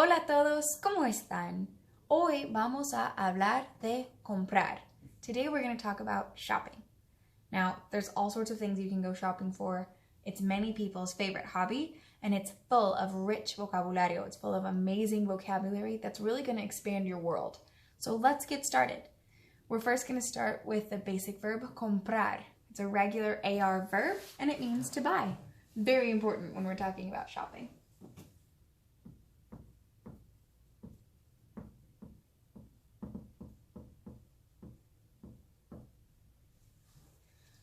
Hola a todos, ¿cómo están? Hoy vamos a hablar de comprar. Today we're going to talk about shopping. Now, there's all sorts of things you can go shopping for. It's many people's favorite hobby, and it's full of rich vocabulario. It's full of amazing vocabulary that's really going to expand your world. So let's get started. We're first going to start with the basic verb comprar. It's a regular AR verb, and it means to buy. Very important when we're talking about shopping.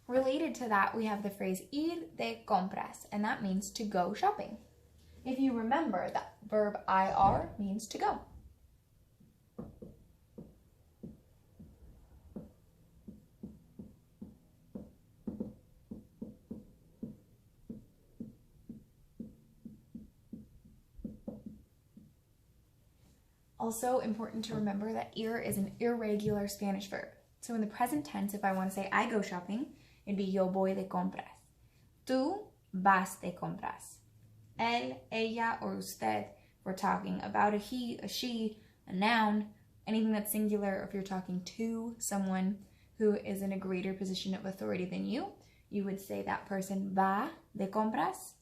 Related to that, we have the phrase ir de compras, and that means to go shopping. If you remember, that verb ir means to go. Also important to remember that ir is an irregular Spanish verb. So in the present tense, if I want to say I go shopping, it'd be yo voy de compras. Tú vas de compras. Él, ella, or usted, we're talking about a he, a she, a noun, anything that's singular. If you're talking to someone who is in a greater position of authority than you would say that person va de compras.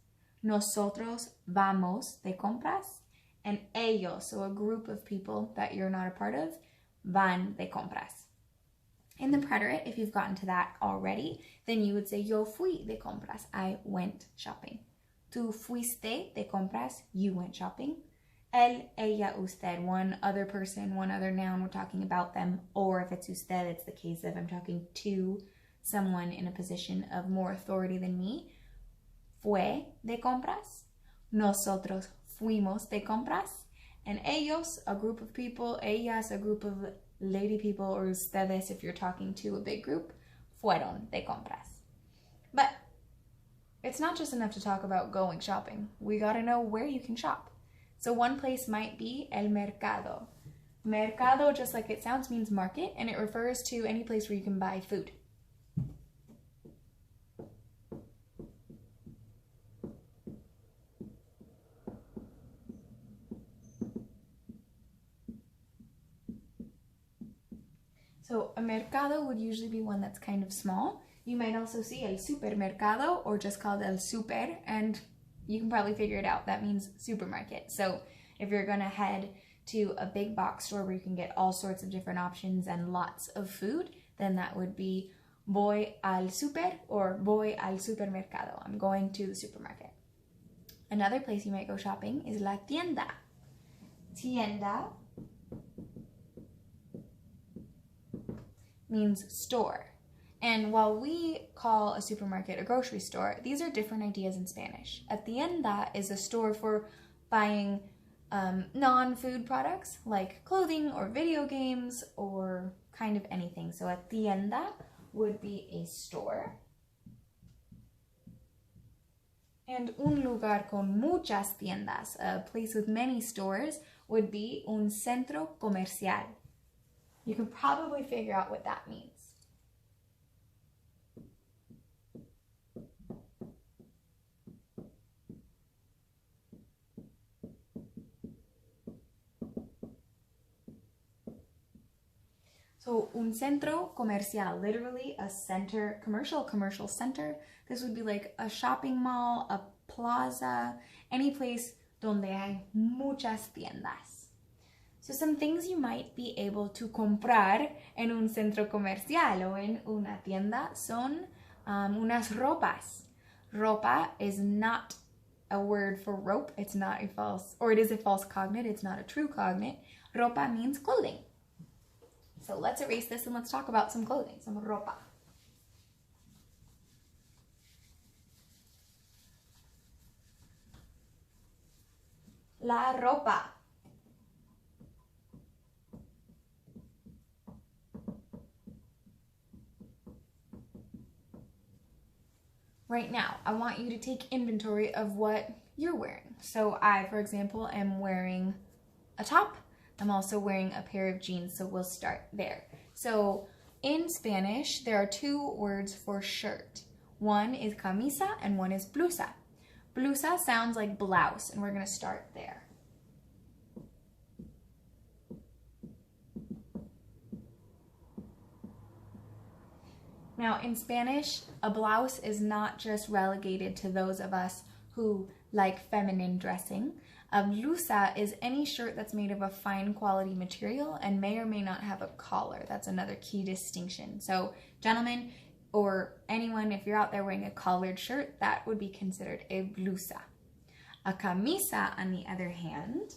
Nosotros vamos de compras. And ellos, so a group of people that you're not a part of, van de compras. In the preterite, if you've gotten to that already, then you would say yo fui de compras. I went shopping. Tú fuiste de compras. You went shopping. Él, ella, usted. One other person, one other noun, we're talking about them. Or if it's usted, it's the case of I'm talking to someone in a position of more authority than me. Fue de compras. Nosotros fuimos de compras. And ellos, a group of people. Ellas, a group of lady people, or ustedes if you're talking to a big group, fueron de compras. But it's not just enough to talk about going shopping. We gotta know where you can shop. So one place might be el mercado. Mercado, just like it sounds, means market, and it refers to any place where you can buy food. So a mercado would usually be one that's kind of small. You might also see el supermercado, or just called el super, and you can probably figure it out. That means supermarket. So if you're gonna head to a big box store where you can get all sorts of different options and lots of food, then that would be voy al super or voy al supermercado. I'm going to the supermarket. Another place you might go shopping is la tienda. Tienda means store. And while we call a supermarket a grocery store, these are different ideas in Spanish. A tienda is a store for buying non-food products like clothing or video games or kind of anything. So a tienda would be a store. And un lugar con muchas tiendas, a place with many stores, would be un centro comercial. You can probably figure out what that means. So un centro comercial, literally a center, commercial center. This would be like a shopping mall, a plaza, any place donde hay muchas tiendas. So some things you might be able to comprar en un centro comercial o en una tienda son unas ropas. Ropa is not a word for rope. It's not a false, or it is a false cognate. It's not a true cognate. Ropa means clothing. So let's erase this and let's talk about some clothing, some ropa. La ropa. Right now, I want you to take inventory of what you're wearing. So I, for example, am wearing a top. I'm also wearing a pair of jeans, so we'll start there. So in Spanish, there are two words for shirt. One is camisa and one is blusa. Blusa sounds like blouse, and we're going to start there. Now, in Spanish, a blouse is not just relegated to those of us who like feminine dressing. A blusa is any shirt that's made of a fine quality material and may or may not have a collar. That's another key distinction. So, gentlemen, or anyone, if you're out there wearing a collared shirt, that would be considered a blusa. A camisa, on the other hand,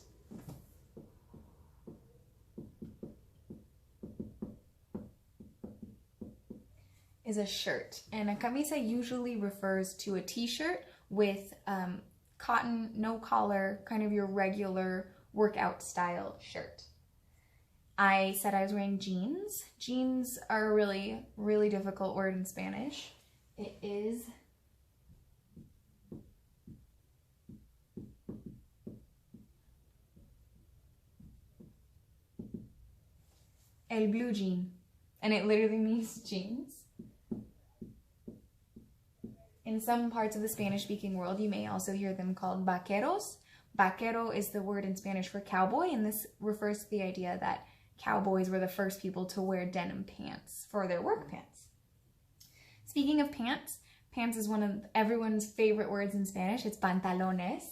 is a shirt. And a camisa usually refers to a t-shirt with cotton, no collar, kind of your regular workout style shirt. I said I was wearing jeans. Jeans are a really, really difficult word in Spanish. It is el blue jean, and it literally means jeans. In some parts of the Spanish-speaking world, you may also hear them called vaqueros. Vaquero is the word in Spanish for cowboy, and this refers to the idea that cowboys were the first people to wear denim pants for their work pants. Speaking of pants, pants is one of everyone's favorite words in Spanish. It's pantalones.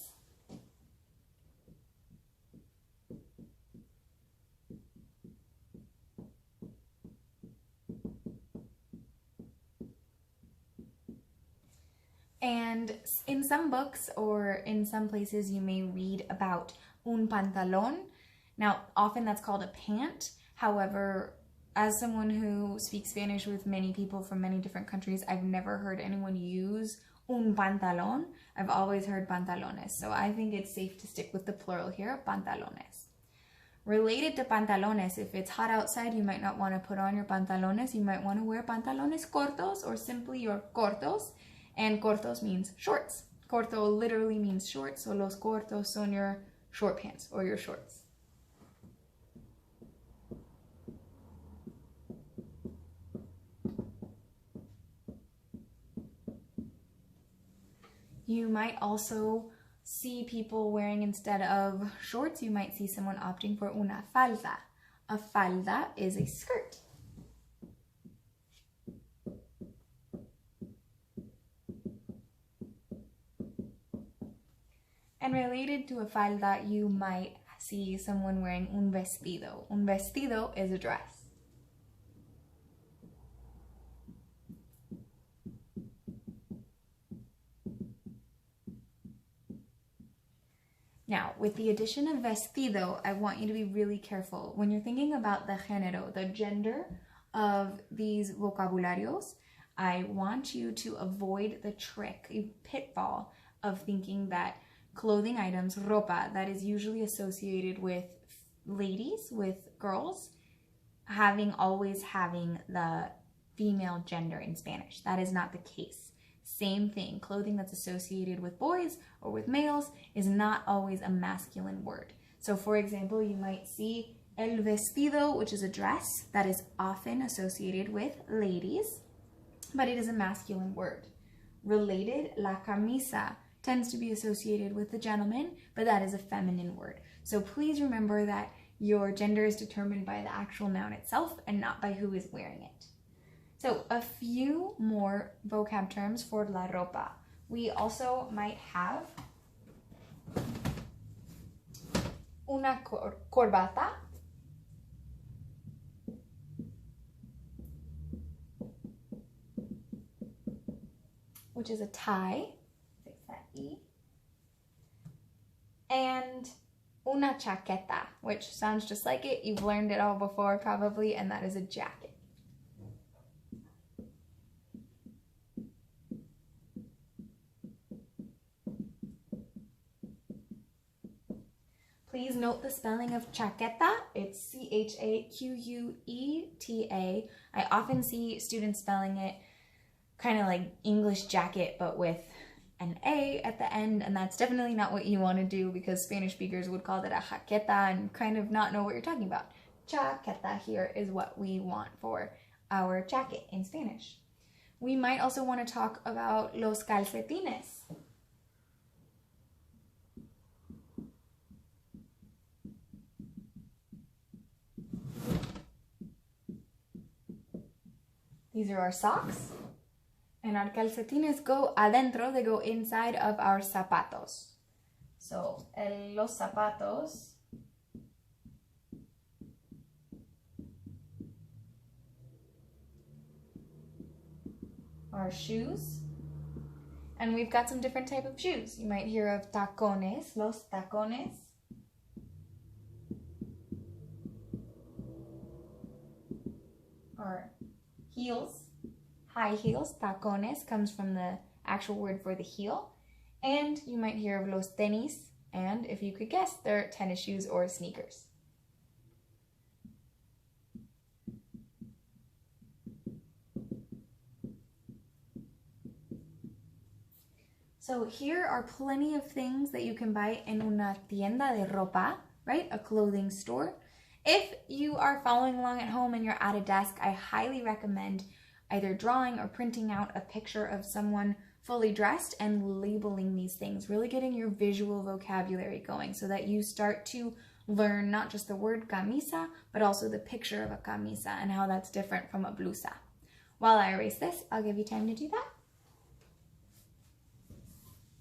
And in some books or in some places you may read about un pantalón. Now, often that's called a pant. However, as someone who speaks Spanish with many people from many different countries, I've never heard anyone use un pantalón. I've always heard pantalones. So I think it's safe to stick with the plural here, pantalones. Related to pantalones, if it's hot outside, you might not want to put on your pantalones. You might want to wear pantalones cortos or simply your cortos. And cortos means shorts. Corto literally means short, so los cortos son your short pants or your shorts. You might also see people wearing, instead of shorts, you might see someone opting for una falda. A falda is a skirt. And related to a falda, you might see someone wearing un vestido. Un vestido is a dress. Now, with the addition of vestido, I want you to be really careful. When you're thinking about the género, the gender of these vocabularios, I want you to avoid the trick, a pitfall of thinking that clothing items, ropa, that is usually associated with ladies, with girls, always having the female gender in Spanish. That is not the case. Same thing, clothing that's associated with boys or with males is not always a masculine word. So for example, you might see el vestido, which is a dress that is often associated with ladies, but it is a masculine word. Related, la camisa tends to be associated with the gentleman, but that is a feminine word. So please remember that your gender is determined by the actual noun itself and not by who is wearing it. So a few more vocab terms for la ropa. We also might have una corbata, which is a tie. And una chaqueta, which sounds just like it. You've learned it all before probably, and that is a jacket. Please note the spelling of chaqueta. It's C-H-A-Q-U-E-T-A. I often see students spelling it kind of like English jacket, but with an A at the end, and that's definitely not what you want to do, because Spanish speakers would call it a jaqueta and kind of not know what you're talking about. Chaqueta here is what we want for our jacket in Spanish. We might also want to talk about los calcetines. These are our socks. And our calcetines go adentro, they go inside of our zapatos. So, los zapatos are shoes. And we've got some different type of shoes. You might hear of tacones, los tacones. Or heels, high heels. Tacones comes from the actual word for the heel. And you might hear of los tenis, and if you could guess, they're tennis shoes or sneakers. So here are plenty of things that you can buy in una tienda de ropa, right? A clothing store. If you are following along at home and you're at a desk, I highly recommend either drawing or printing out a picture of someone fully dressed and labeling these things, really getting your visual vocabulary going so that you start to learn not just the word camisa, but also the picture of a camisa and how that's different from a blusa. While I erase this, I'll give you time to do that.